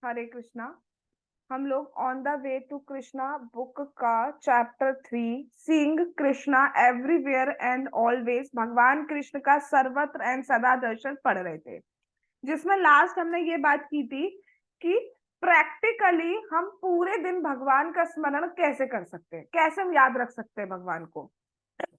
हरे कृष्णा। हम लोग on the way to Krishna book का chapter 3 seeing Krishna everywhere and always, भगवान कृष्ण का सर्वत्र एंड सदा दर्शन पढ़ रहे थे। जिसमें लास्ट हमने ये बात की थी कि प्रैक्टिकली हम पूरे दिन भगवान का स्मरण कैसे कर सकते हैं, कैसे हम याद रख सकते हैं भगवान को।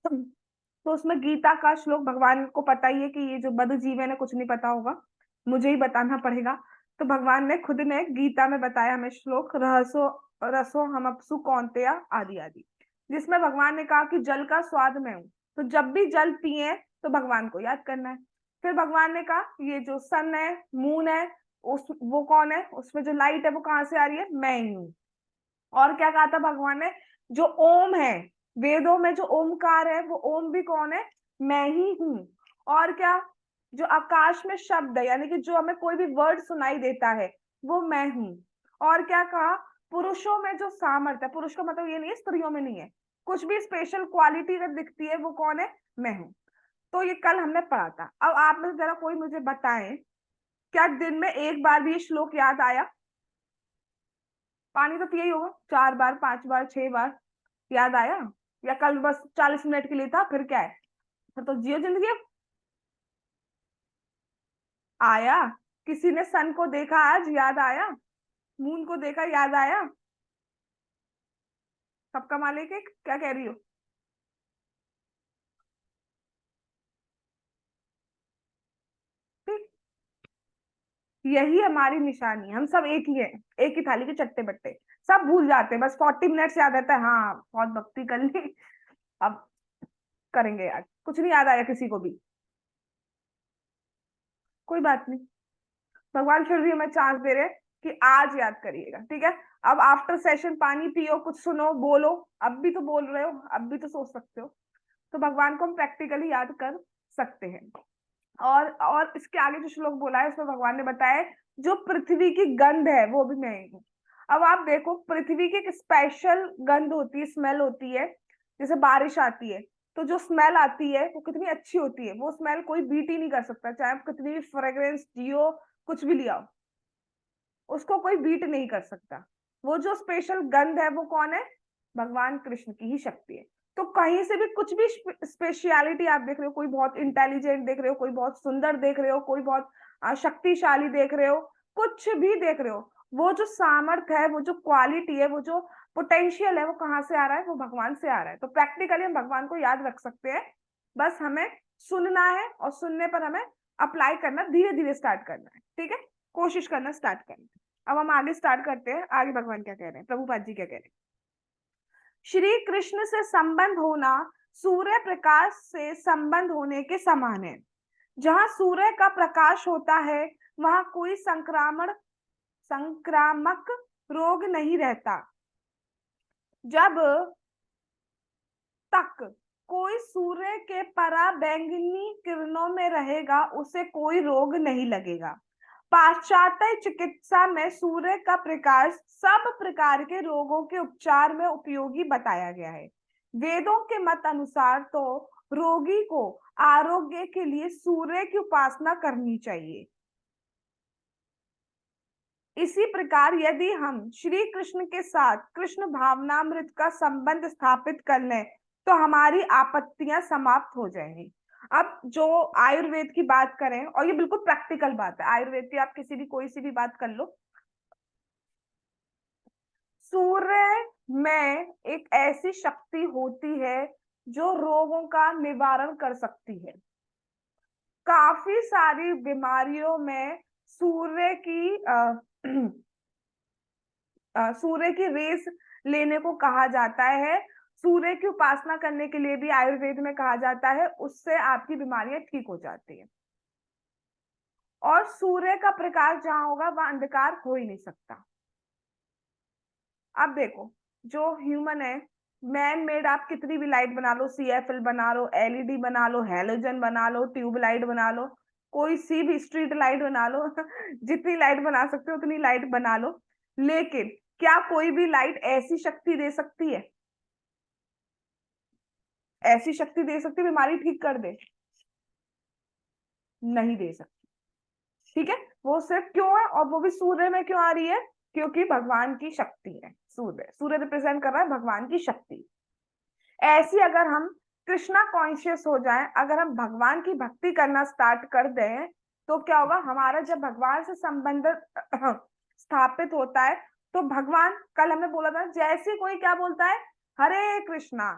तो उसमें गीता का श्लोक, भगवान को पता ही है कि ये जो बद्ध जीवन है कुछ नहीं पता होगा, मुझे ही बताना पड़ेगा। तो भगवान ने खुद ने गीता में बताया हमें श्लोक, रहसो रसो हम अपसु कौन्तेय आदि आदि, जिसमें भगवान ने कहा कि जल का स्वाद मैं हूं। तो जब भी जल पिए तो भगवान को याद करना है। फिर भगवान ने कहा ये जो सन है, मून है, उस वो कौन है, उसमें जो लाइट है वो कहाँ से आ रही है, मैं ही हूँ। और क्या कहा था भगवान ने, जो ओम है, वेदों में जो ओमकार है वो ओम भी कौन है, मैं ही हूं। और क्या, जो आकाश में शब्द है, यानी कि जो हमें कोई भी वर्ड सुनाई देता है वो मैं हूं। और क्या कहा, पुरुषों में जो सामर्थ्य है, पुरुष का मतलब ये नहीं है स्त्रियों में नहीं है, कुछ भी स्पेशल क्वालिटी अगर दिखती है वो कौन है, मैं हूं। तो ये कल हमने पढ़ा था। अब आप में से जरा कोई मुझे बताएं, क्या दिन में एक बार भी ये श्लोक याद आया? पानी तो पिया ही होगा, 4 बार, 5 बार, 6 बार, याद आया? या कल बस 40 मिनट के लिए था, फिर क्या है, फिर तो जियो जिंदगी अब। आया? किसी ने सन को देखा आज, याद आया? मून को देखा, याद आया? सबका मालिक है, क्या कह रही हो? ठीक, यही हमारी निशानी है, हम सब एक ही है, एक ही थाली के चट्टे बट्टे। सब भूल जाते हैं, बस 40 मिनट से याद रहता है, हाँ बहुत भक्ति कर ली, अब करेंगे याद। कुछ नहीं याद आया किसी को भी, कोई बात नहीं, भगवान फिर भी हमें चांस दे रहे हैं कि आज याद करिएगा, ठीक है। अब आफ्टर सेशन पानी पियो, कुछ सुनो, बोलो। अब भी तो बोल रहे हो, अब भी तो सोच सकते हो। तो भगवान को हम प्रैक्टिकली याद कर सकते हैं। और इसके आगे जो श्लोक बोला है उसमें भगवान ने बताया है, जो पृथ्वी की गंध है वो भी मैं ही हूँ। अब आप देखो, पृथ्वी की एक स्पेशल गंध होती है, स्मेल होती है। जैसे बारिश आती है तो जो स्मेल आती है वो कितनी अच्छी होती है, वो स्मेल कोई बीट ही नहीं कर सकता, चाहे आप कितनी भी फ्रेग्रेंस जियो, कुछ भी लिया, उसको कोई बीट नहीं कर सकता। वो जो स्पेशल गंध है वो कौन है, भगवान कृष्ण की ही शक्ति है। तो कहीं से भी कुछ भी स्पेशलिटी आप देख रहे हो, कोई बहुत इंटेलिजेंट देख रहे हो, कोई बहुत सुंदर देख रहे हो, कोई बहुत शक्तिशाली देख रहे हो, कुछ भी देख रहे हो, वो जो सामर्थ्य है, वो जो क्वालिटी है, वो जो पोटेंशियल है, वो कहाँ से आ रहा है, वो भगवान से आ रहा है। तो प्रैक्टिकली हम भगवान को याद रख सकते हैं, बस हमें सुनना है और सुनने पर हमें अप्लाई करना धीरे धीरे स्टार्ट करना है, ठीक है, कोशिश करना स्टार्ट करना है। अब हम आगे स्टार्ट करते हैं, आगे भगवान क्या कह रहे हैं, प्रभुपाद जी क्या कह रहे हैं। श्री कृष्ण से संबंध होना सूर्य प्रकाश से संबंध होने के समान है। जहां सूर्य का प्रकाश होता है वहां कोई संक्रामक रोग नहीं रहता। जब तक कोई सूर्य के पराबैंगनी किरणों में रहेगा उसे कोई रोग नहीं लगेगा। पाश्चात्य चिकित्सा में सूर्य का प्रकाश सब प्रकार के रोगों के उपचार में उपयोगी बताया गया है। वेदों के मत अनुसार तो रोगी को आरोग्य के लिए सूर्य की उपासना करनी चाहिए। इसी प्रकार यदि हम श्री कृष्ण के साथ कृष्ण भावनामृत का संबंध स्थापित कर लें तो हमारी आपत्तियां समाप्त हो जाएंगी। अब जो आयुर्वेद की बात करें, और ये बिल्कुल प्रैक्टिकल बात है, आयुर्वेद की आप किसी भी कोई सी भी बात कर लो, सूर्य में एक ऐसी शक्ति होती है जो रोगों का निवारण कर सकती है। काफी सारी बीमारियों में सूर्य की सूर्य की रेस लेने को कहा जाता है। सूर्य की उपासना करने के लिए भी आयुर्वेद में कहा जाता है, उससे आपकी बीमारियां ठीक हो जाती है। और सूर्य का प्रकाश जहां होगा वहां अंधकार हो ही नहीं सकता। अब देखो, जो ह्यूमन है, मैन मेड, आप कितनी भी लाइट बना लो, सीएफएल बना लो, एलईडी बना लो, हेलोजन बना लो, ट्यूब लाइट बना लो, कोई सी भी स्ट्रीट लाइट बना लो जितनी लाइट बना सकते हो उतनी लाइट बना लो, लेकिन क्या कोई भी लाइट ऐसी शक्ति दे सकती है, ऐसी शक्ति दे सकती है बीमारी ठीक कर दे? नहीं दे सकती, ठीक है। वो सिर्फ क्यों है, और वो भी सूर्य में क्यों आ रही है? क्योंकि भगवान की शक्ति है। सूर्य, सूर्य रिप्रेजेंट कर रहा है भगवान की शक्ति। ऐसी अगर हम कृष्णा कॉन्शियस हो जाएं, अगर हम भगवान की भक्ति करना स्टार्ट कर दें, तो क्या होगा, हमारा जब भगवान से संबंध स्थापित होता है, तो भगवान, कल हमने बोला था, जैसे कोई क्या बोलता है, हरे कृष्णा,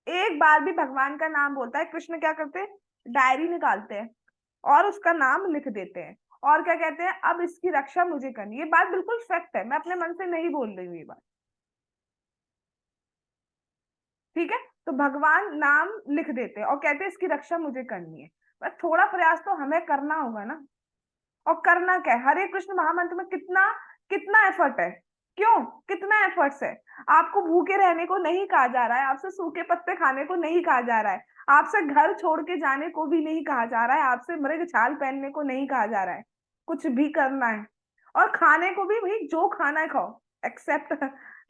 एक बार भी भगवान का नाम बोलता है, कृष्ण क्या करते हैं, डायरी निकालते हैं और उसका नाम लिख देते हैं, और क्या कहते हैं, अब इसकी रक्षा मुझे करनी है। ये बात बिल्कुल फैक्ट है, मैं अपने मन से नहीं बोल रही हूँ ये बात, ठीक है। तो भगवान नाम लिख देते हैं और कहते हैं इसकी रक्षा मुझे करनी है। बस थोड़ा प्रयास तो हमें करना होगा ना। और करना क्या है, हरे कृष्ण महामंत्र में कितना कितना एफर्ट है, क्यों, कितना एफर्ट्स है। आपको भूखे रहने को नहीं कहा जा रहा है, आपसे सूखे पत्ते खाने को नहीं कहा जा रहा है, आपसे घर छोड़ के जाने को भी नहीं कहा जा रहा है, आपसे मृग छाल पहनने को नहीं कहा जा रहा है, कुछ भी करना है। और खाने को भी भाई जो खाना है खाओ, except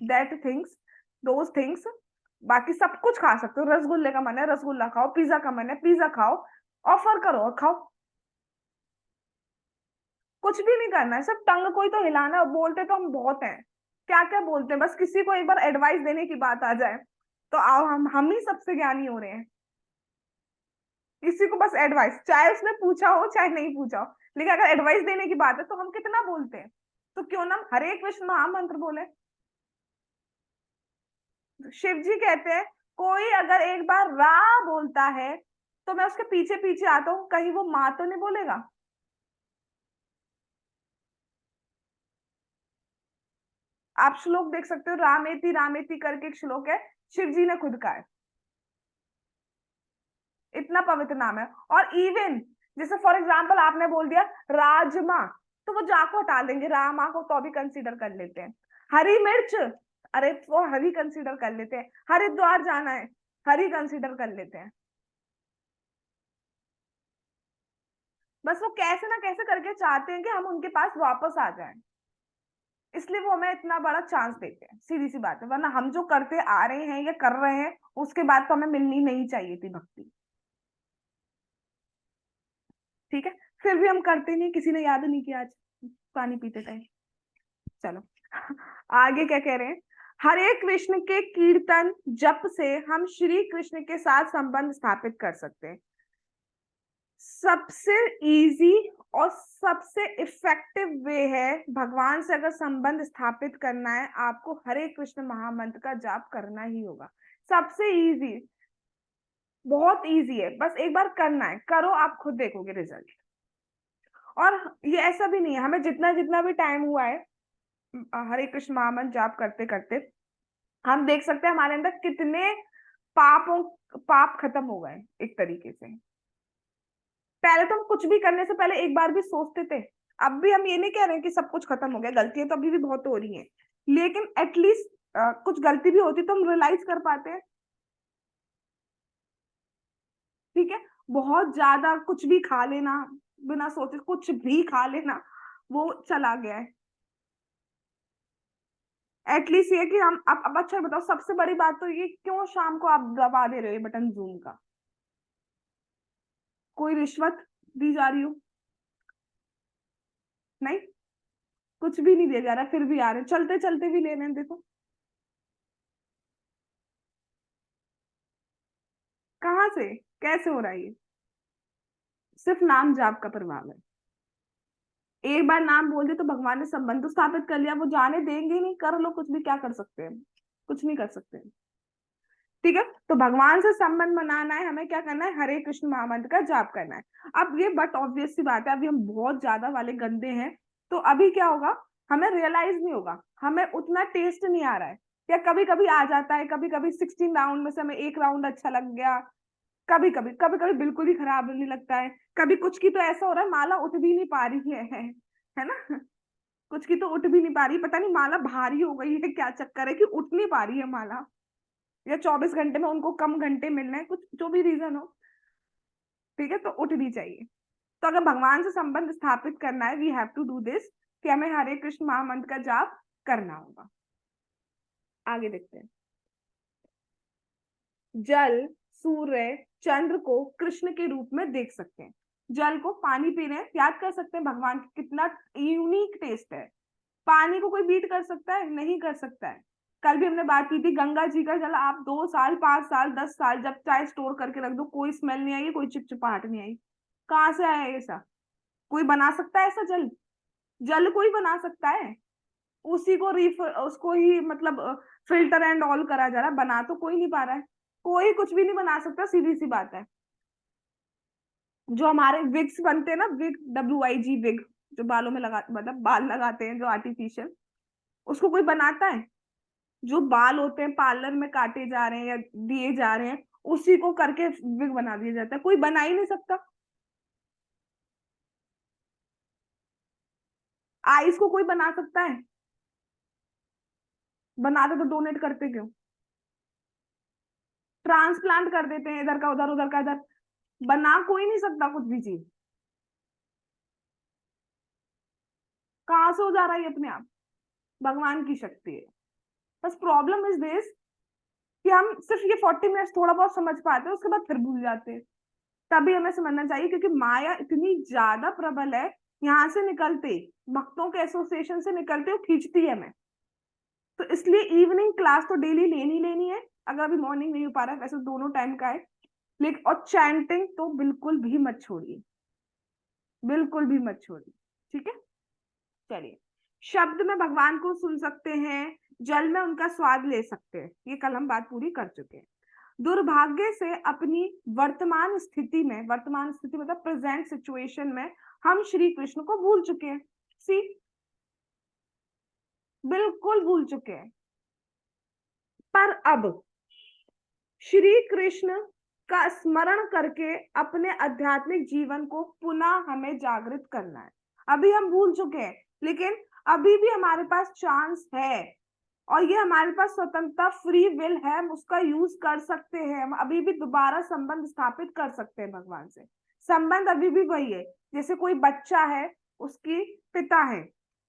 that things, those things. बाकी सब कुछ खा सकते हो, रसगुल्ले का मन है रसगुल्ला खाओ, पिज्जा का मन है पिज्जा खाओ, ऑफर करो और खाओ। कुछ भी नहीं करना है, सिर्फ टंग कोई तो हिलाना है। बोलते तो हम बहुत हैं, क्या क्या बोलते हैं, बस किसी को एक बार एडवाइस देने की बात आ जाए तो आओ हम ही सबसे ज्ञानी हो रहे हैं। किसी को बस एडवाइस, चाहे उसने पूछा हो चाहे नहीं पूछा हो, लेकिन अगर एडवाइस देने की बात है तो हम कितना बोलते हैं। तो क्यों ना हरे कृष्ण महामंत्र बोले। शिव जी कहते हैं, कोई अगर एक बार रा बोलता है तो मैं उसके पीछे पीछे आता हूँ, कहीं वो माँ तो नहीं बोलेगा। आप श्लोक देख सकते हो, रामेति रामेति करके एक श्लोक है, शिव जी ने खुद का है। इतना पवित्र नाम है। और इवन जैसे फॉर एग्जाम्पल आपने बोल दिया राजमा, तो वो जा को हटा देंगे, रामा को तो भी कंसीडर कर लेते हैं। हरी मिर्च, अरे वो हरी कंसीडर कर लेते हैं। हरिद्वार जाना है, हरी कंसीडर कर लेते हैं। बस वो कैसे ना कैसे करके चाहते हैं कि हम उनके पास वापस आ जाएं, इसलिए वो हमें इतना बड़ा चांस देते हैं। सीधी सी बात है, वरना हम जो करते आ रहे हैं या कर रहे हैं उसके बाद तो हमें मिलनी नहीं चाहिए थी भक्ति, ठीक है। फिर भी हम करते नहीं, किसी ने याद नहीं किया आज पानी पीते टाइम। चलो आगे क्या कह रहे हैं, हरे कृष्ण के कीर्तन जप से हम श्री कृष्ण के साथ संबंध स्थापित कर सकते हैं। सबसे इजी और सबसे इफेक्टिव वे है, भगवान से अगर संबंध स्थापित करना है, आपको हरे कृष्ण महामंत्र का जाप करना ही होगा। सबसे इजी, बहुत इजी है, बस एक बार करना है, करो, आप खुद देखोगे रिजल्ट। और ये ऐसा भी नहीं है, हमें जितना जितना भी टाइम हुआ है हरे कृष्ण महामंत्र जाप करते करते, हम देख सकते हैं हमारे अंदर कितने पापों पाप खत्म हो गए एक तरीके से। पहले तो हम कुछ भी करने से पहले एक बार भी सोचते थे। अब भी हम ये नहीं कह रहे हैं कि सब कुछ खत्म हो गया, गलतियां तो अभी भी बहुत हो रही हैं, लेकिन एटलीस्ट कुछ गलती भी होती तो हम रियलाइज कर पाते हैं, ठीक है। बहुत ज्यादा कुछ भी खा लेना, बिना सोचे कुछ भी खा लेना, वो चला गया है। एटलीस्ट ये कि हम अब अच्छा बताओ, सबसे बड़ी बात तो ये, क्यों शाम को आप दबा दे रहे हो ये बटन जूम का? कोई रिश्वत दी जा रही हो? नहीं, कुछ भी नहीं दिया जा रहा, फिर भी आ रहे, चलते चलते भी ले रहे हैं, देखो कहाँ से कैसे हो रहा है ये। सिर्फ नाम जाप का प्रभाव है। एक बार नाम बोल दिया तो भगवान ने संबंध तो स्थापित कर लिया, वो जाने देंगे ही नहीं, कर लो कुछ भी, क्या कर सकते हैं, कुछ नहीं कर सकते, ठीक है। तो भगवान से संबंध बनाना है, हमें क्या करना है, हरे कृष्ण महामंत्र का जाप करना है। अब ये बट ऑब्वियस सी बात है, अभी हम बहुत ज्यादा वाले गंदे हैं, तो अभी क्या होगा, हमें रियलाइज नहीं होगा, हमें उतना टेस्ट नहीं आ रहा है, या कभी कभी आ जाता है, कभी कभी 16 राउंड में से हमें एक राउंड अच्छा लग गया, कभी कभी बिल्कुल ही खराब नहीं लगता है। कभी कुछ की तो ऐसा हो रहा है माला उठ भी नहीं पा रही है ना। कुछ की तो उठ भी नहीं पा रही, पता नहीं माला भारी हो गई है, क्या चक्कर है कि उठ नहीं पा रही है माला, या 24 घंटे में उनको कम घंटे मिल रहे हैं, कुछ जो भी रीजन हो, ठीक है, तो उठनी चाहिए। तो अगर भगवान से संबंध स्थापित करना है, we have to do this, कि हमें हरे कृष्ण महामंत्र का जाप करना होगा। आगे देखते हैं, जल, सूर्य, चंद्र को कृष्ण के रूप में देख सकते हैं। जल को पानी पी रहे हैं, याद कर सकते हैं भगवान कितना यूनिक टेस्ट है। पानी को कोई बीट कर सकता है? नहीं कर सकता है। कल भी हमने बात की थी, गंगा जी का जल आप 2 साल, 5 साल, 10 साल जब चाहे स्टोर करके रख दो, कोई स्मेल नहीं आई, कोई चिपचिपाहट नहीं आई। कहाँ से आया ऐसा? कोई बना सकता है ऐसा जल? जल कोई बना सकता है? उसी को उसको ही मतलब फिल्टर एंड ऑल करा जा रहा है, बना तो कोई नहीं पा रहा है। कोई कुछ भी नहीं बना सकता, सीधी सी बात है। जो हमारे विग्स बनते हैं ना, विग, WIG विग, जो बालों में लगा मतलब बाल लगाते हैं जो आर्टिफिशियल, उसको कोई बनाता है? जो बाल होते हैं पार्लर में काटे जा रहे हैं या दिए जा रहे हैं, उसी को करके विग बना दिया जाता है। कोई बना ही नहीं सकता। आईज को कोई बना सकता है? बनाते तो डोनेट करते क्यों? ट्रांसप्लांट कर देते हैं, इधर का उधर, उधर का इधर। बना कोई नहीं सकता कुछ भी चीज। कहाँ से हो जा रहा है ये अपने आप? भगवान की शक्ति है। बस प्रॉब्लम इज दिस कि हम सिर्फ ये 40 मिनट्स थोड़ा बहुत समझ पाते हैं, उसके बाद फिर भूल जाते हैं। तभी हमें समझना चाहिए, क्योंकि माया इतनी ज्यादा प्रबल है। यहाँ से निकलते, भक्तों के एसोसिएशन से निकलते, वो खींचती है हमें। तो इसलिए इवनिंग क्लास तो डेली लेनी लेनी है। अगर अभी मॉर्निंग नहीं हो पा रहा है, वैसे दोनों टाइम का है, लेकिन और चैंटिंग तो बिल्कुल भी मत छोड़िए, बिल्कुल भी मत छोड़िए। ठीक है, चलिए। शब्द में भगवान को सुन सकते हैं, जल में उनका स्वाद ले सकते हैं, ये कल हम बात पूरी कर चुके हैं। दुर्भाग्य से अपनी वर्तमान स्थिति मतलब प्रेजेंट सिचुएशन में हम श्री कृष्ण को भूल चुके हैं। सी, बिल्कुल भूल चुके हैं। पर अब श्री कृष्ण का स्मरण करके अपने आध्यात्मिक जीवन को पुनः हमें जागृत करना है। अभी हम भूल चुके हैं, लेकिन अभी भी हमारे पास चांस है, और ये हमारे पास स्वतंत्रता, फ्री विल है, हम उसका यूज कर सकते हैं। हम अभी भी दोबारा संबंध स्थापित कर सकते हैं भगवान से। संबंध अभी भी वही है। जैसे कोई बच्चा है, उसकी पिता है,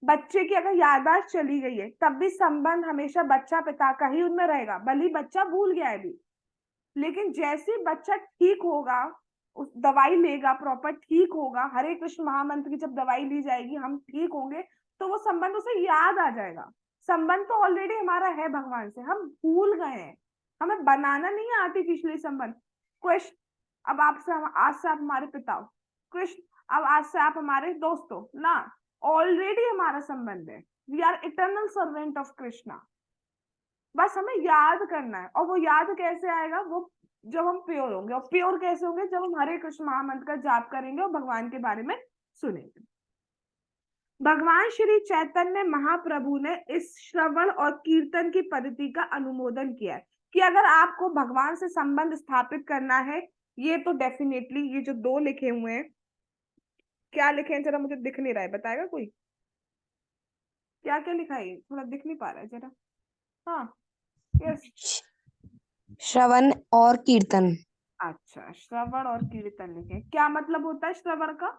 बच्चे की अगर याददाश्त चली गई है, तब भी संबंध हमेशा बच्चा पिता का ही उनमें रहेगा, भले ही बच्चा भूल गया है भी। लेकिन जैसे बच्चा ठीक होगा, उस दवाई लेगा, प्रॉपर ठीक होगा, हरे कृष्ण महामंत्र की जब दवाई ली जाएगी, हम ठीक होंगे, तो वो संबंध उसे याद आ जाएगा। संबंध तो ऑलरेडी हमारा है भगवान से, हम भूल गए हैं। हमें बनाना नहीं है आर्टिफिशियली संबंध। कृष्ण, अब आपसे आज से आप हमारे पिता हो। कृष्ण, अब आज से आप हमारे दोस्त हो ना। ऑलरेडी हमारा संबंध है। We are eternal servant of Krishna. बस हमें याद करना है। और वो याद कैसे आएगा? वो जब हम प्योर होंगे। और प्योर कैसे होंगे? जब हम हरे कृष्ण महामंत्र का जाप करेंगे और भगवान के बारे में सुनेंगे। भगवान श्री चैतन्य महाप्रभु ने इस श्रवण और कीर्तन की पद्धति का अनुमोदन किया है कि अगर आपको भगवान से संबंध स्थापित करना है, ये तो डेफिनेटली, ये जो 2 लिखे हुए हैं, क्या लिखे हैं जरा मुझे दिख नहीं रहा है, बताएगा कोई? क्या क्या लिखा है? थोड़ा दिख नहीं पा रहा है जरा। हाँ, यस। श्रवण और कीर्तन। अच्छा, श्रवण और कीर्तन लिखे। क्या मतलब होता है श्रवण का?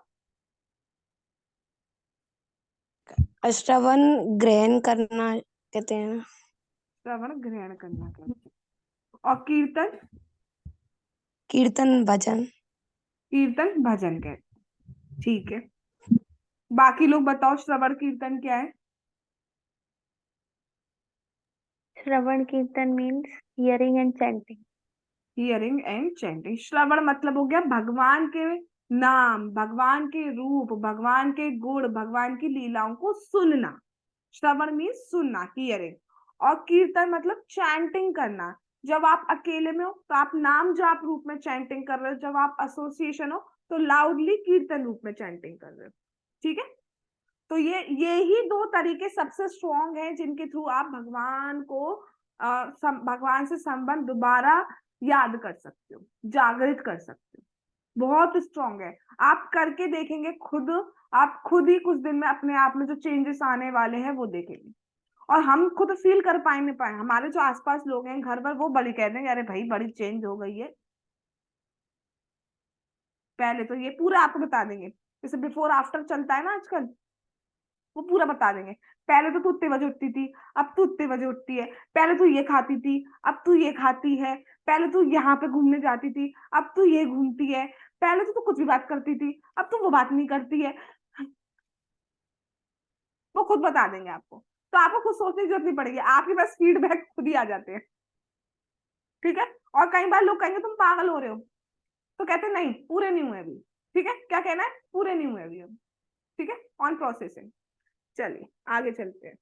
श्रवण ग्रहण करना कहते हैं ना। श्रवण ग्रहण करना कहते हैं। और कीर्तन? कीर्तन भजन। कीर्तन भजन कहते हैं। ठीक है, बाकी लोग बताओ श्रवण कीर्तन क्या है? श्रवण कीर्तन means hearing and chanting. Hearing and chanting. श्रवण मतलब हो गया भगवान के नाम, भगवान के रूप, भगवान के गुण, भगवान की लीलाओं को सुनना। श्रवण मीन्स सुनना, हियरिंग। और कीर्तन मतलब चैंटिंग करना। जब आप अकेले में हो तो आप नाम जाप रूप में चैंटिंग कर रहे हो, जब आप एसोसिएशन हो तो लाउडली कीर्तन रूप में चैंटिंग कर रहे हो। ठीक है, तो ये ही 2 तरीके सबसे स्ट्रॉन्ग हैं जिनके थ्रू आप भगवान को भगवान से संबंध दोबारा याद कर सकते हो, जागृत कर सकते हो। बहुत स्ट्रॉन्ग है। आप करके देखेंगे खुद, आप खुद ही कुछ दिन में अपने आप में जो चेंजेस आने वाले हैं वो देखेंगे। और हम खुद फील कर पाए नहीं पाए, हमारे जो आसपास लोग हैं घर पर, वो बड़ी कह देंगे अरे भाई बड़ी चेंज हो गई है। पहले तो ये पूरा आपको बता देंगे, जैसे बिफोर आफ्टर चलता है ना आजकल, वो पूरा बता देंगे। पहले तो तू इतने बजे उठती थी, अब तू इतने बजे उठती है। पहले तू ये खाती थी, अब तू ये खाती है। पहले तू यहाँ पे घूमने जाती थी, अब तू ये घूमती है। पहले तो तू कुछ भी बात करती थी, अब तू वो बात नहीं करती है। वो खुद बता देंगे आपको, तो आपको खुद सोचने की जरूरत नहीं पड़ेगी, आपके पास फीडबैक खुद ही आ जाते हैं। ठीक है। और कई बार लोग कहेंगे तुम पागल हो रहे हो, तो कहते हैं, नहीं पूरे नहीं हुए अभी। ठीक है, क्या कहना है, पूरे नहीं हुए अभी हम। ठीक है, ऑन प्रोसेसिंग। चलिए आगे चलते हैं।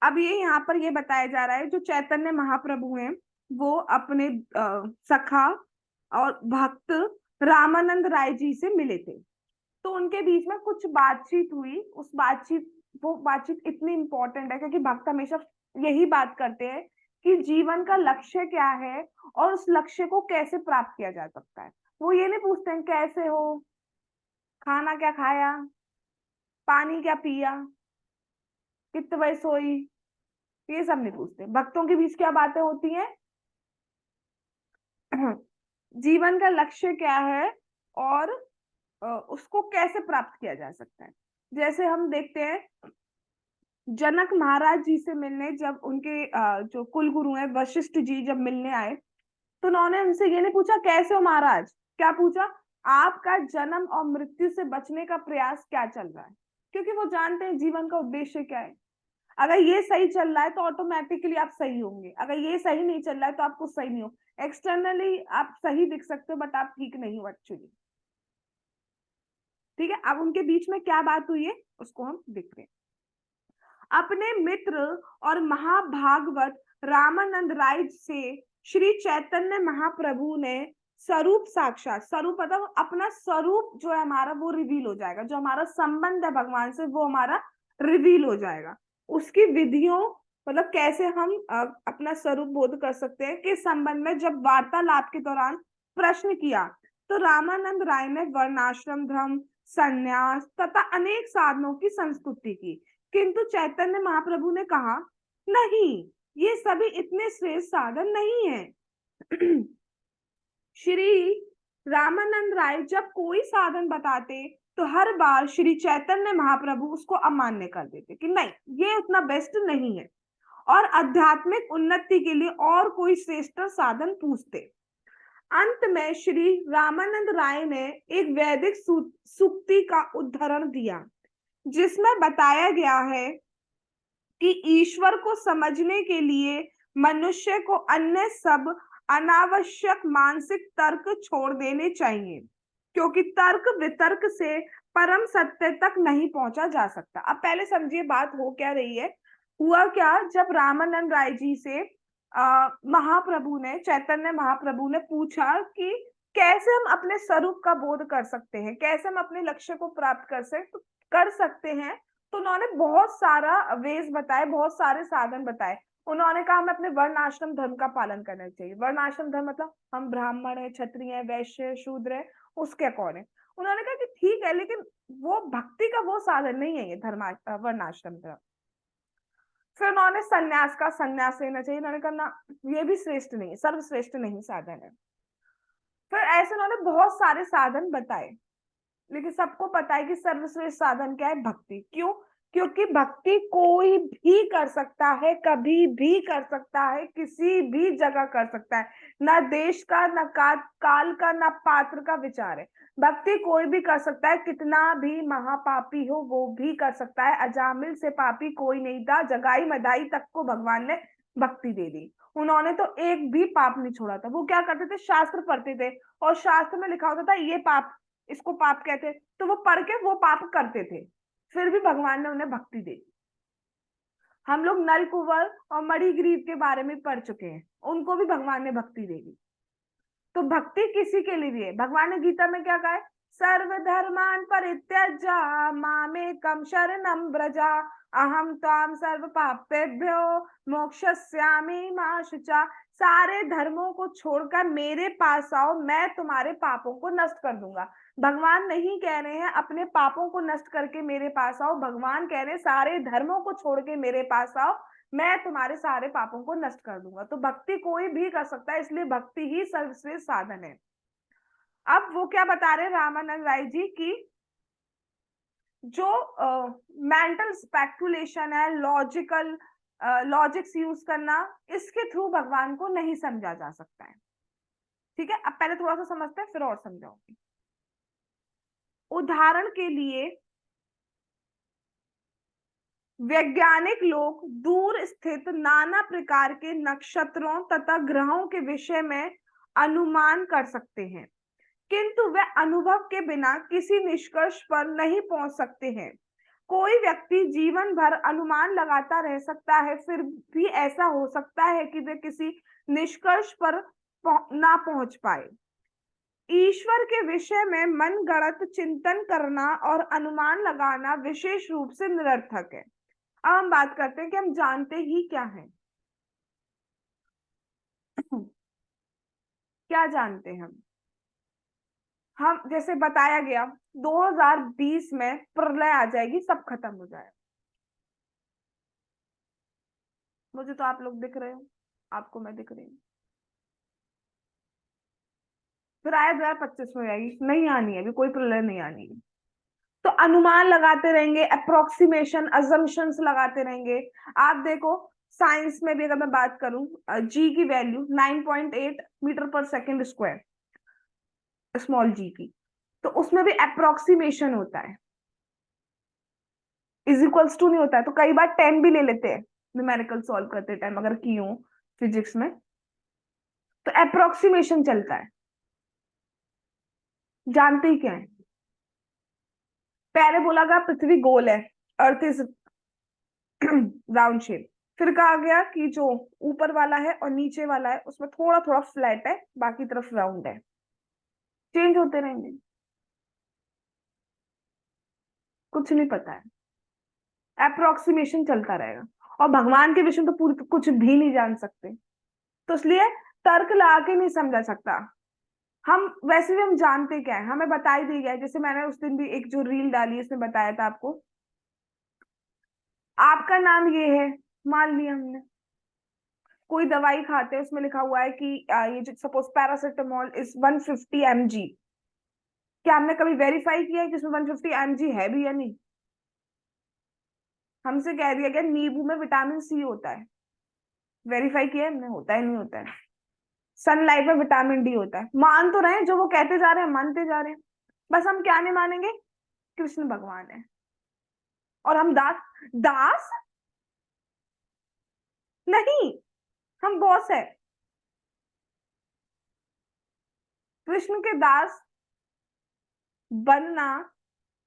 अब ये यहाँ पर ये बताया जा रहा है, जो चैतन्य महाप्रभु हैं वो अपने सखा और भक्त रामानंद राय जी से मिले थे। तो उनके बीच में कुछ बातचीत हुई। उस बातचीत वो बातचीत इतनी इंपॉर्टेंट है, क्योंकि भक्त हमेशा यही बात करते हैं कि जीवन का लक्ष्य क्या है और उस लक्ष्य को कैसे प्राप्त किया जा सकता है। वो ये नहीं पूछते हैं कैसे हो, खाना क्या खाया, पानी क्या पिया, कितने बजे सोई, ये सब नहीं पूछते। भक्तों के बीच क्या बातें होती हैं, जीवन का लक्ष्य क्या है और उसको कैसे प्राप्त किया जा सकता है। जैसे हम देखते हैं, जनक महाराज जी से मिलने जब उनके जो कुल गुरु हैं वशिष्ठ जी जब मिलने आए, तो उन्होंने उनसे ये नहीं पूछा कैसे हो महाराज, क्या पूछा, आपका जन्म और मृत्यु से बचने का प्रयास क्या चल रहा है। क्योंकि वो जानते हैं जीवन का उद्देश्य क्या है। अगर ये सही चल रहा है तो ऑटोमेटिकली आप सही होंगे, अगर ये सही नहीं चल रहा है तो आप कुछ सही नहीं हो। एक्सटर्नली आप सही दिख सकते हो बट आप ठीक नहीं हो एक्चुअली। ठीक है, अब उनके बीच में क्या बात हुई है उसको हम देख रहे हैं। अपने मित्र और महाभागवत रामानंद राय से श्री चैतन्य महाप्रभु ने स्वरूप साक्षात, स्वरूप मतलब अपना स्वरूप जो है हमारा वो रिवील हो जाएगा, जो हमारा संबंध है भगवान से वो हमारा रिवील हो जाएगा। उसकी विधियों मतलब कैसे हम अपना स्वरूप बोध कर सकते हैं के संबंध में जब वार्तालाप के दौरान प्रश्न किया, तो रामानंद राय ने वर्णाश्रम धर्म, संन्यास तथा अनेक साधनों की संस्तुति की। किंतु चैतन्य महाप्रभु ने कहा, नहीं, ये सभी इतने श्रेष्ठ साधन नहीं है। श्री रामानंद राय जब कोई साधन बताते तो हर बार श्री चैतन्य महाप्रभु उसको अमान्य कर देते कि नहीं, ये उतना बेस्ट नहीं है, और आध्यात्मिक उन्नति के लिए और कोई श्रेष्ठ साधन पूछते। अंत में श्री रामानंद राय ने एक वैदिक सूक्ति का उदाहरण दिया, जिसमें बताया गया है कि ईश्वर को समझने के लिए मनुष्य को अन्य सब अनावश्यक मानसिक तर्क छोड़ देने चाहिए, क्योंकि तर्क वितर्क से परम सत्य तक नहीं पहुंचा जा सकता। अब पहले समझिए बात हो क्या रही है। हुआ क्या, जब रामानंद राय जी से महाप्रभु ने, चैतन्य महाप्रभु ने पूछा कि कैसे हम अपने स्वरूप का बोध कर सकते हैं, कैसे हम अपने लक्ष्य को प्राप्त कर सकते हैं, तो उन्होंने बहुत सारा वेज बताए, बहुत सारे साधन बताए। उन्होंने कहा हमें अपने वर्ण आश्रम धर्म का पालन करना चाहिए। वर्ण आश्रम धर्म मतलब हम ब्राह्मण है, क्षत्रिय है, वैश्य, शूद्र है, उसके अकॉर्डिंग। उन्होंने कहा कि ठीक है, लेकिन वो भक्ति का वो साधन नहीं है ये वर्ण आश्रम धर्म। फिर उन्होंने संन्यास लेना चाहिए। उन्होंने कहा ना, ये भी श्रेष्ठ नहीं है, सर्वश्रेष्ठ नहीं साधन है। फिर ऐसे उन्होंने बहुत सारे साधन बताए, लेकिन सबको पता है कि सर्वश्रेष्ठ साधन क्या है, भक्ति। क्यों? क्योंकि भक्ति कोई भी कर सकता है, कभी भी कर सकता है, किसी भी जगह कर सकता है। ना देश का, ना काल का, ना पात्र का विचार है। भक्ति कोई भी कर सकता है, कितना भी महापापी हो वो भी कर सकता है। अजामिल से पापी कोई नहीं था, जगाई मदाई तक को भगवान ने भक्ति दे दी। उन्होंने तो एक भी पाप नहीं छोड़ा था। वो क्या करते थे, शास्त्र पढ़ते थे, और शास्त्र में लिखा होता था ये पाप, इसको पाप कहते हैं, तो वो पढ़ के वो पाप करते थे, फिर भी भगवान ने उन्हें भक्ति दी। हम लोग नल कुंवर और मणिग्रीव के बारे में पढ़ चुके हैं, उनको भी भगवान ने भक्ति दे दी। तो भक्ति किसी के लिए भी है। भगवान ने गीता में क्या कहा है, सर्वधर्मान परित्यज्य मामेकं शरणं व्रज अहम त्वां सर्व पापेभ्यो मोक्षयिष्यामि मा शुचा। सारे धर्मों को छोड़कर मेरे पास आओ, मैं तुम्हारे पापों को नष्ट कर दूंगा। भगवान नहीं कह रहे हैं अपने पापों को नष्ट करके मेरे पास आओ, भगवान कह रहे हैं सारे धर्मों को छोड़ के मेरे पास आओ, मैं तुम्हारे सारे पापों को नष्ट कर दूंगा। तो भक्ति कोई भी कर सकता है, इसलिए भक्ति ही सर्वश्रेष्ठ साधन है। अब वो क्या बता रहे रामानंद राय जी की जो मेंटल स्पेकुलेशन है, लॉजिकल लॉजिक्स यूज करना, इसके थ्रू भगवान को नहीं समझा जा सकता है। ठीक है, अब पहले थोड़ा सा समझते हैं फिर और समझाऊंगी। उदाहरण के लिए वैज्ञानिक लोग दूर स्थित नाना प्रकार के नक्षत्रों तथा ग्रहों के विषय में अनुमान कर सकते हैं, किंतु वे अनुभव के बिना किसी निष्कर्ष पर नहीं पहुंच सकते हैं। कोई व्यक्ति जीवन भर अनुमान लगाता रह सकता है, फिर भी ऐसा हो सकता है कि वे किसी निष्कर्ष पर ना पहुंच पाए। ईश्वर के विषय में मनगढ़ंत चिंतन करना और अनुमान लगाना विशेष रूप से निरर्थक है। अब हम बात करते हैं कि हम जानते ही क्या हैं। क्या जानते हैं हम जैसे बताया गया 2020 में प्रलय आ जाएगी, सब खत्म हो जाएगा। मुझे तो आप लोग दिख रहे हो, आपको मैं दिख रही हूँ। फिर आया 2025 में आएगी, नहीं आनी है, अभी कोई प्रलय नहीं आनी है। तो अनुमान लगाते रहेंगे, अप्रोक्सीमेशन, अजम्पशंस लगाते रहेंगे। आप देखो साइंस में भी अगर मैं बात करूं, जी की वैल्यू 9.8 मीटर पर सेकेंड स्क्वायर, स्मॉल जी की, तो उसमें भी अप्रोक्सीमेशन होता है, इज इक्वल्स टू नहीं होता है। तो कई बार 10 भी ले लेते हैं न्यूमेरिकल सॉल्व करते टाइम, अगर की हो फिजिक्स में, तो अप्रोक्सीमेशन चलता है। जानते ही क्या है? पहले बोला गया पृथ्वी गोल है, अर्थ इज राउंड शेप। फिर कहा गया कि जो ऊपर वाला है और नीचे वाला है उसमें थोड़ा थोड़ा फ्लैट है, बाकी तरफ राउंड है। चेंज होते रहेंगे, कुछ नहीं पता है, अप्रोक्सीमेशन चलता रहेगा। और भगवान के विषय में तो पूरी कुछ भी नहीं जान सकते, तो इसलिए तर्क लगा के नहीं समझा सकता। हम वैसे भी हम जानते क्या है, हमें बता ही दिया गया है। जैसे मैंने उस दिन भी एक जो रील डाली उसमें बताया था आपको, आपका नाम ये है, मान लिया हमने। कोई दवाई खाते हैं उसमें लिखा हुआ है कि ये जो सपोज पैरासिटामोल इज 150 mg, क्या हमने कभी वेरीफाई किया है कि उसमें 150 mg है भी या नहीं? हमसे कह दिया गया नींबू में विटामिन सी होता है, वेरीफाई किया है हमने? होता है नहीं होता है। सनलाइट में विटामिन डी होता है। मान तो रहे हैं, जो वो कहते जा रहे हैं मानते जा रहे हैं, बस हम क्या नहीं मानेंगे? कृष्ण भगवान है और हम दास। दास नहीं, हम बॉस है। कृष्ण के दास बनना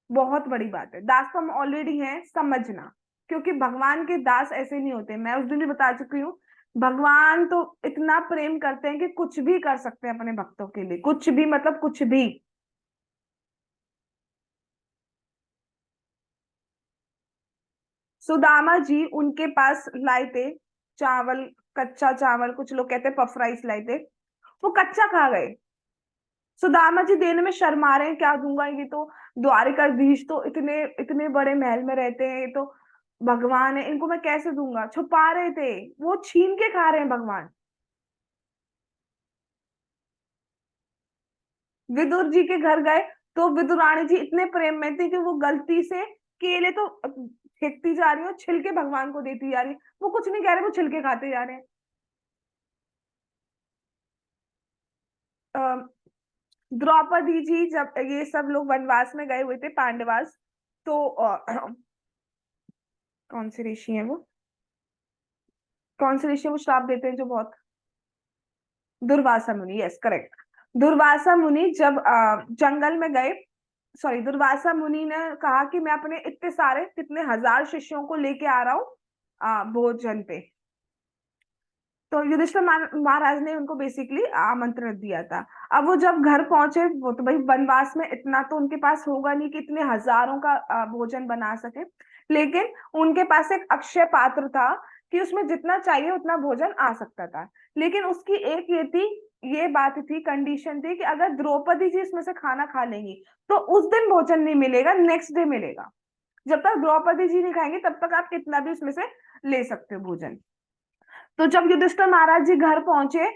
बहुत बड़ी बात है। दास तो हम ऑलरेडी हैं, समझना, क्योंकि भगवान के दास ऐसे नहीं होते। मैं उस दिन भी बता चुकी हूँ, भगवान तो इतना प्रेम करते हैं कि कुछ भी कर सकते हैं अपने भक्तों के लिए, कुछ भी मतलब कुछ भी। सुदामा जी उनके पास लाए थे चावल, कच्चा चावल, कुछ लोग कहते हैं पफ राइस लाए थे, वो कच्चा खा गए। सुदामा जी देने में शर्मा रहे हैं, क्या दूंगा, ये तो द्वारिकाधीश तो इतने इतने बड़े महल में रहते हैं, ये तो भगवान है, इनको मैं कैसे दूंगा, छुपा रहे थे। वो छीन के खा रहे हैं भगवान। विदुर जी के घर गए तो विदुरानी जी इतने प्रेम में थी कि वो गलती से केले तो फेंकती जा रही है, छिलके भगवान को देती जा रही है। वो कुछ नहीं कह रहे, वो छिलके खाते जा रहे हैं। द्रौपदी जी जब ये सब लोग वनवास में गए हुए थे, पांडवास, तो कौन से ऋषि हैं वो, कौन से ऋषि वो श्राप देते हैं जो बहुत, दुर्वासा मुनि, यस करेक्ट। दुर्वासा मुनि जब जंगल में गए, सॉरी, दुर्वासा मुनि ने कहा कि मैं अपने इतने सारे कितने हजार शिष्यों को लेके आ रहा हूँ भोजन पे। तो युधिष्ठिर महाराज ने उनको बेसिकली आमंत्रण दिया था। अब वो जब घर पहुंचे, वो तो भाई वनवास में इतना तो उनके पास होगा नहीं कि इतने हजारों का भोजन बना सके, लेकिन उनके पास एक अक्षय पात्र था कि उसमें जितना चाहिए उतना भोजन आ सकता था। लेकिन उसकी एक ये बात थी, कंडीशन थी कि अगर द्रौपदी जी इसमें से खाना खा लेंगी तो उस दिन भोजन नहीं मिलेगा, नेक्स्ट डे मिलेगा। जब तक द्रौपदी जी नहीं खाएंगे तब तक आप कितना भी उसमें से ले सकते हो भोजन। तो जब युधिष्ठिर महाराज जी घर पहुंचे,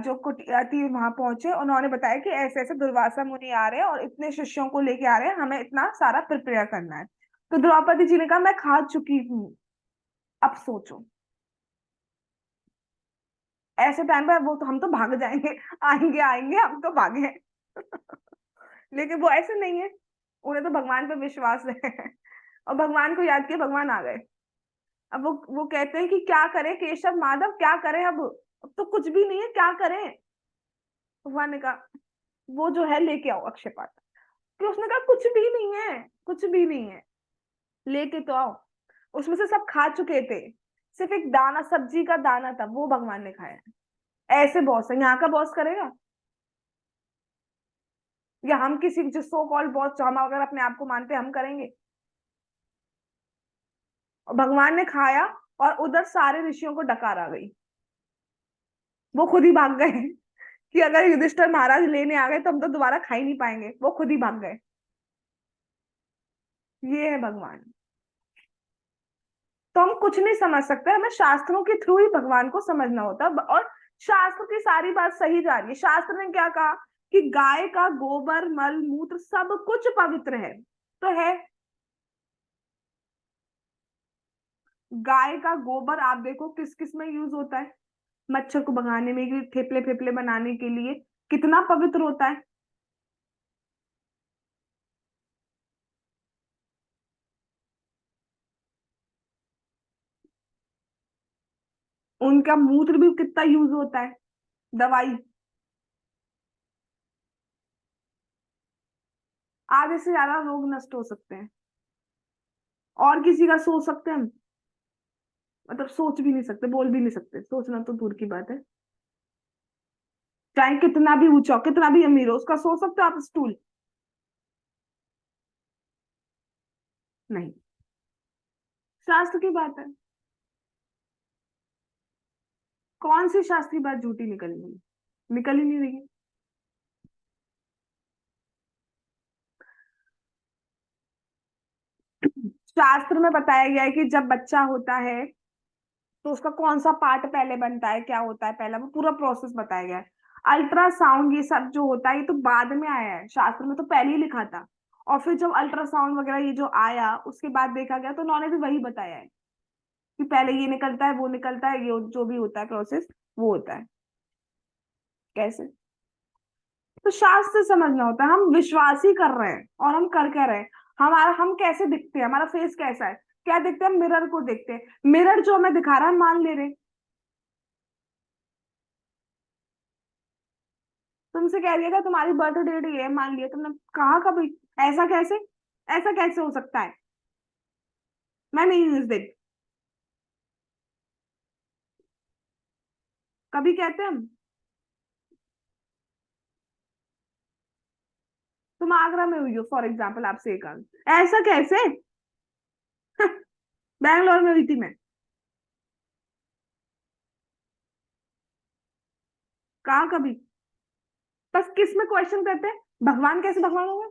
जो कुटिया थी वहां पहुंचे, उन्होंने बताया कि ऐसे ऐसे दुर्वासा मुनि आ रहे हैं और इतने शिष्यों को लेके आ रहे हैं, हमें इतना सारा प्रिपेयर करना है। तो द्रौपदी जी ने कहा मैं खा चुकी हूँ। अब सोचो, ऐसे टाइम पे वो तो हम तो भाग जाएंगे, आएंगे आएंगे हम तो भागे। लेकिन वो ऐसे नहीं है, उन्हें तो भगवान पे विश्वास है। और भगवान को याद किया, भगवान आ गए। अब वो कहते हैं कि क्या करें केशव माधव, क्या करें अब तो कुछ भी नहीं है, क्या करें। भगवान ने कहा वो जो है लेके आओ अक्षय पात्र। फिर उसने कहा कुछ भी नहीं है, कुछ भी नहीं है, लेके तो आओ। उसमें से सब खा चुके थे, सिर्फ एक दाना, सब्जी का दाना था, वो भगवान ने खाया है। ऐसे बॉस है, यहाँ का बॉस करेगा? या हम किसी जो सो कॉल्ड बॉस, जो हम अगर अपने आप को मानते हैं, हम करेंगे? और भगवान ने खाया, और उधर सारे ऋषियों को डकार आ गई। वो खुद ही भाग गए कि अगर युधिष्ठिर महाराज लेने आ गए तो हम तो दोबारा खा ही नहीं पाएंगे, वो खुद ही भाग गए। ये है भगवान। तो हम कुछ नहीं समझ सकते, हमें शास्त्रों के थ्रू ही भगवान को समझना होता है। और शास्त्र की सारी बात सही जा रही है। शास्त्र ने क्या कहा कि गाय का गोबर, मल मूत्र सब कुछ पवित्र है, तो है। गाय का गोबर आप देखो किस किस में यूज होता है, मच्छर को भगाने में, थेपले फेपले बनाने के लिए, कितना पवित्र होता है। उनका मूत्र भी कितना यूज होता है, दवाई। आधे से ज्यादा रोग नष्ट हो सकते हैं, और किसी का सोच सकते हैं हम? मतलब सोच भी नहीं सकते, बोल भी नहीं सकते, सोचना तो दूर की बात है। चाहे कितना भी ऊंचा हो, कितना भी अमीर हो, उसका सोच सकते हो आप स्टूल? नहीं। शास्त्र की बात है, कौन सी शास्त्र की बात झूठी निकल रही है? निकल ही नहीं रही है। शास्त्र में बताया गया है कि जब बच्चा होता है तो उसका कौन सा पार्ट पहले बनता है, क्या होता है पहला, वो पूरा प्रोसेस बताया गया है। अल्ट्रासाउंड ये सब जो होता है ये तो बाद में आया है, शास्त्र में तो पहले ही लिखा था। और फिर जब अल्ट्रासाउंड वगैरह ये जो आया उसके बाद देखा गया, तो उन्होंने भी वही बताया है कि पहले ये निकलता है, वो निकलता है, ये जो भी होता है प्रोसेस वो होता है। कैसे? तो शास्त्र से समझना होता है। हम विश्वास ही कर रहे हैं, और हम कर क्या रहे हैं? हमारा, हम कैसे दिखते हैं, हमारा फेस कैसा है, क्या दिखते हैं? हम मिरर को देखते हैं, मिरर जो हमें दिखा रहा है हम मान ले रहे हैं। तुमसे कह दिया था तुम्हारी बर्थ डेट ये है, मान लिया तुमने, कहा कभी ऐसा कैसे? ऐसा कैसे हो सकता है? मैं नहीं हूं इस दिन, कभी कहते हैं हम? तुम आगरा में हुई हो फॉर एग्जाम्पल, आपसे एक ऐसा कैसे? बैंगलोर में हुई थी मैं, कहा कभी? बस किस में क्वेश्चन करते हैं, भगवान कैसे भगवान होगा?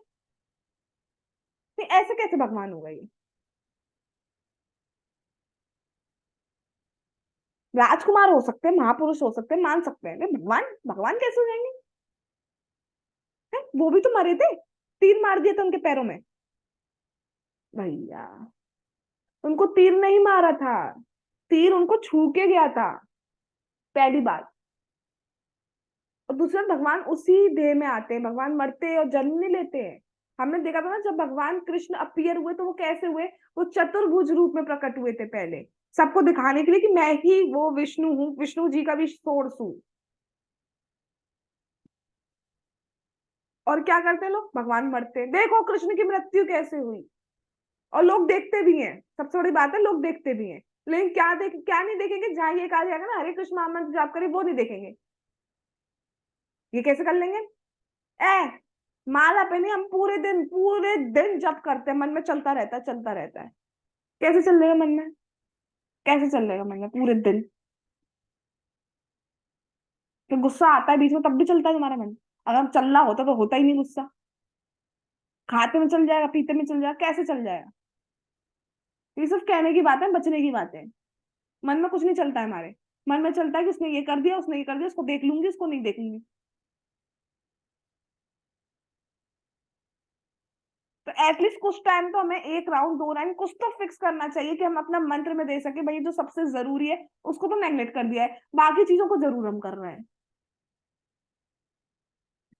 नहीं, ऐसे कैसे भगवान होगा ये? राजकुमार हो सकते हैं, महापुरुष हो सकते हैं, मान सकते हैं, लेकिन भगवान, भगवान कैसे हो जाएंगे? वो भी तो मरे थे, तीर मार दिए थे उनके पैरों में। भैया, उनको तीर नहीं मारा था, तीर उनको छू के गया था, पहली बात। और दूसरा, भगवान उसी देह में आते हैं, भगवान मरते हैं और जन्म नहीं लेते हैं। हमने देखा था ना, जब भगवान कृष्ण अपीयर हुए तो वो कैसे हुए? वो चतुर्भुज रूप में प्रकट हुए थे पहले, सबको दिखाने के लिए कि मैं ही वो विष्णु हूँ, विष्णु जी का भी सोर्स हूँ। और क्या करते हैं लोग? भगवान मरते हैं, देखो कृष्ण की मृत्यु कैसे हुई। और लोग देखते भी हैं, सबसे बड़ी बात है, लोग देखते भी हैं। लेकिन क्या नहीं देखेंगे? जहां ये कहा जाएगा ना हरे कृष्ण महामंत्र जाप करिए, वो नहीं देखेंगे। ये कैसे कर लेंगे? ए, माला पे नहीं, हम पूरे दिन जप करते हैं, मन में चलता रहता है, चलता रहता है। कैसे चल रहेगा मन में? कैसे चल रहेगा मन में पूरे दिन? तो गुस्सा आता है बीच में, तब भी चलता है तुम्हारा मन? अगर चल रहा होता तो होता ही नहीं गुस्सा। खाते में चल जाएगा, पीते में चल जाएगा, कैसे चल जाएगा? ये सिर्फ कहने की बात है, बचने की बात है। मन में कुछ नहीं चलता है हमारे। मन में चलता है कि उसने ये कर दिया, उसने ये कर दिया, उसको देख लूंगी, उसको नहीं देखूंगी। तो एटलीस्ट कुछ टाइम तो हमें 1 राउंड 2 राउंड कुछ तो फिक्स करना चाहिए कि हम अपना मंत्र में दे सके, भाई जो सबसे जरूरी है उसको तो नेग्लेक्ट कर दिया है, बाकी चीजों को जरूर हम कर रहे हैं।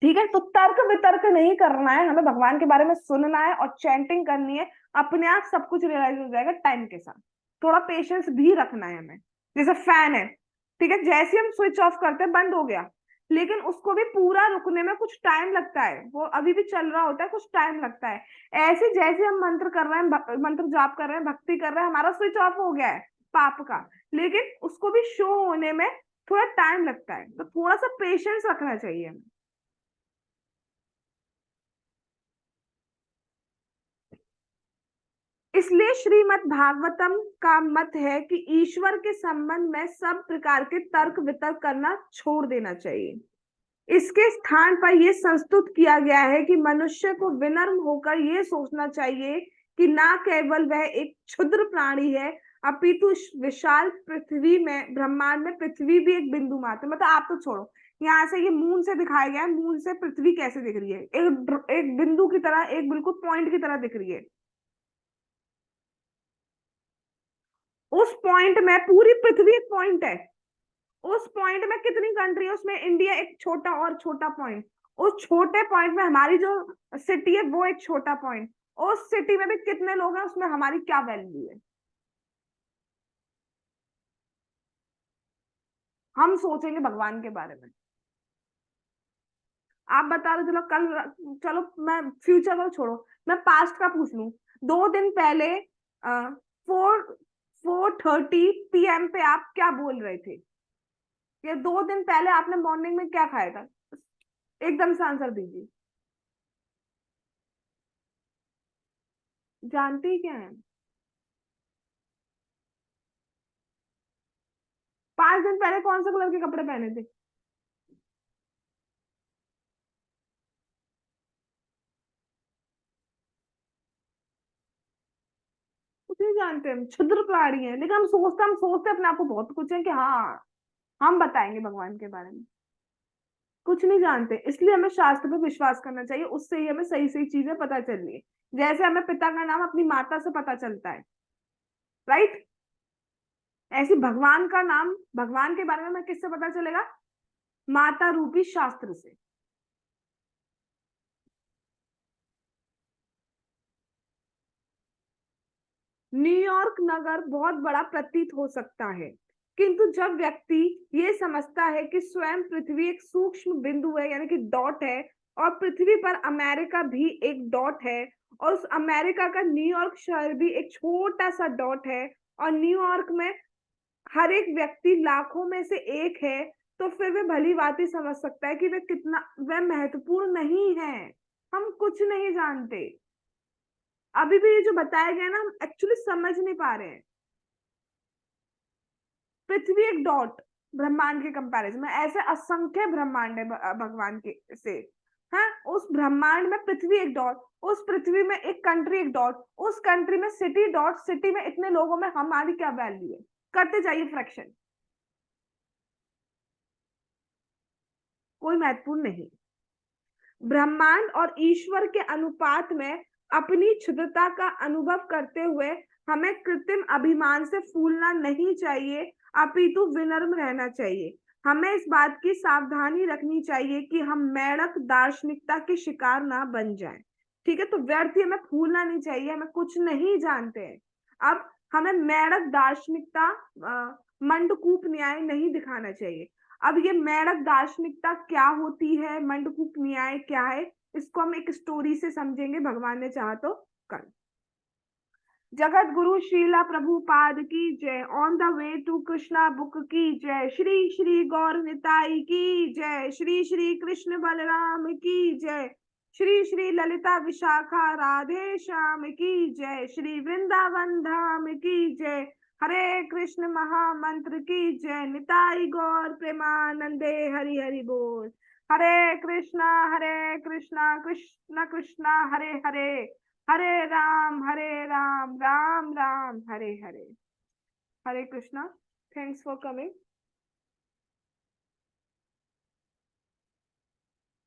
ठीक है, तो तर्क वितर्क नहीं करना है, हमें भगवान के बारे में सुनना है और चैंटिंग करनी है। अपने आप सब कुछ रियलाइज हो जाएगा टाइम के साथ। थोड़ा पेशेंस भी रखना है हमें। जैसे फैन है, ठीक है, जैसे हम स्विच ऑफ करते हैं बंद हो गया, लेकिन उसको भी पूरा रुकने में कुछ टाइम लगता है, वो अभी भी चल रहा होता है, कुछ टाइम लगता है। ऐसे जैसे हम मंत्र कर रहे हैं, मंत्र जाप कर रहे हैं, भक्ति कर रहे हैं, हमारा स्विच ऑफ हो गया है पाप का, लेकिन उसको भी शो होने में थोड़ा टाइम लगता है, तो थोड़ा सा पेशेंस रखना चाहिए हमें। इसलिए श्रीमद् भागवतम का मत है कि ईश्वर के संबंध में सब प्रकार के तर्क वितर्क करना छोड़ देना चाहिए। इसके स्थान पर यह संस्तुत किया गया है कि मनुष्य को विनम्र होकर यह सोचना चाहिए कि ना केवल वह एक क्षुद्र प्राणी है, अपितु इस विशाल पृथ्वी में, ब्रह्मांड में पृथ्वी भी एक बिंदु मात्र। मतलब आप तो छोड़ो, यहाँ से ये मून से दिखाया गया है, मून से पृथ्वी कैसे दिख रही है, एक बिंदु की तरह, एक बिल्कुल पॉइंट की तरह दिख रही है। उस पॉइंट में पूरी पृथ्वी एक पॉइंट है, उस पॉइंट में कितनी कंट्री है, उसमें इंडिया एक छोटा और छोटा पॉइंट, उस छोटे पॉइंट में हमारी जो सिटी है वो एक छोटा पॉइंट, उस सिटी में भी कितने लोग हैं, उसमें हमारी क्या वैल्यू है। हम सोचेंगे भगवान के बारे में। आप बता रहे, चलो कल, चलो मैं फ्यूचर को छोड़ो, मैं पास्ट का पूछ लूं। 2 दिन पहले 4:30 PM पे आप क्या बोल रहे थे, या 2 दिन पहले आपने मॉर्निंग में क्या खाया था, एकदम से आंसर दीजिए। जानते ही क्या है? 5 दिन पहले कौन से कलर के कपड़े पहने थे? कुछ नहीं जानते, हम क्षुद्र प्राणी हैं, लेकिन हम सोचते अपने आप को बहुत कुछ है कि हाँ हम बताएंगे भगवान के बारे में। कुछ नहीं जानते, इसलिए हमें शास्त्र पे विश्वास करना चाहिए, उससे ही हमें सही सही चीजें पता चल रही है। जैसे हमें पिता का नाम अपनी माता से पता चलता है, राइट, ऐसे भगवान का नाम, भगवान के बारे में हमें किससे पता चलेगा? माता रूपी शास्त्र से। न्यूयॉर्क नगर बहुत बड़ा प्रतीत हो सकता है, किंतु जब व्यक्ति ये समझता है कि स्वयं पृथ्वी एक सूक्ष्म बिंदु है, यानी कि डॉट है, और पृथ्वी पर अमेरिका भी एक डॉट है, और उस अमेरिका का न्यूयॉर्क शहर भी एक छोटा सा डॉट है, और न्यूयॉर्क में हर एक व्यक्ति लाखों में से एक है, तो फिर वे भली भांति समझ सकता है कि वह महत्वपूर्ण नहीं है। हम कुछ नहीं जानते, अभी भी ये जो बताया गया ना, हम एक्चुअली समझ नहीं पा रहे हैं। पृथ्वी एक डॉट ब्रह्मांड के कंपैरिजन में, ऐसे असंख्य ब्रह्मांड है भगवान के से, हाँ, उस ब्रह्मांड में पृथ्वी एक डॉट, उस पृथ्वी में एक कंट्री एक डॉट, उस कंट्री में सिटी डॉट, सिटी में इतने लोगों में हमारी क्या वैल्यू है? करते जाइए फ्रैक्शन, कोई महत्वपूर्ण नहीं। ब्रह्मांड और ईश्वर के अनुपात में अपनी क्षुद्रता का अनुभव करते हुए हमें कृत्रिम अभिमान से फूलना नहीं चाहिए, अपितु विनम्र रहना चाहिए। हमें इस बात की सावधानी रखनी चाहिए कि हम मेढ़क दार्शनिकता के शिकार ना बन जाएं। ठीक है, तो व्यर्थ ही हमें फूलना नहीं चाहिए, हमें कुछ नहीं जानते हैं। अब हमें मेढ़क दार्शनिकता, मंडकूप न्याय नहीं दिखाना चाहिए। अब ये मेढ़क दार्शनिकता क्या होती है, मंडकूप न्याय क्या है, इसको हम एक स्टोरी से समझेंगे, भगवान ने चाहा तो कल। जगत गुरु श्रीला प्रभुपाद की जय। On the way to Krishna book की जय। श्री श्री गौर निताई की जय। श्री श्री कृष्ण बलराम की जय। श्री श्री ललिता विशाखा राधे श्याम की जय। श्री वृंदावन धाम की जय। हरे कृष्ण महामंत्र की जय। निताई गौर प्रेमानंदे हरि हरि बोल। Hare Krishna Krishna Krishna Hare Hare, Hare Ram Ram Ram Hare Hare. Hare Krishna. Thanks for coming.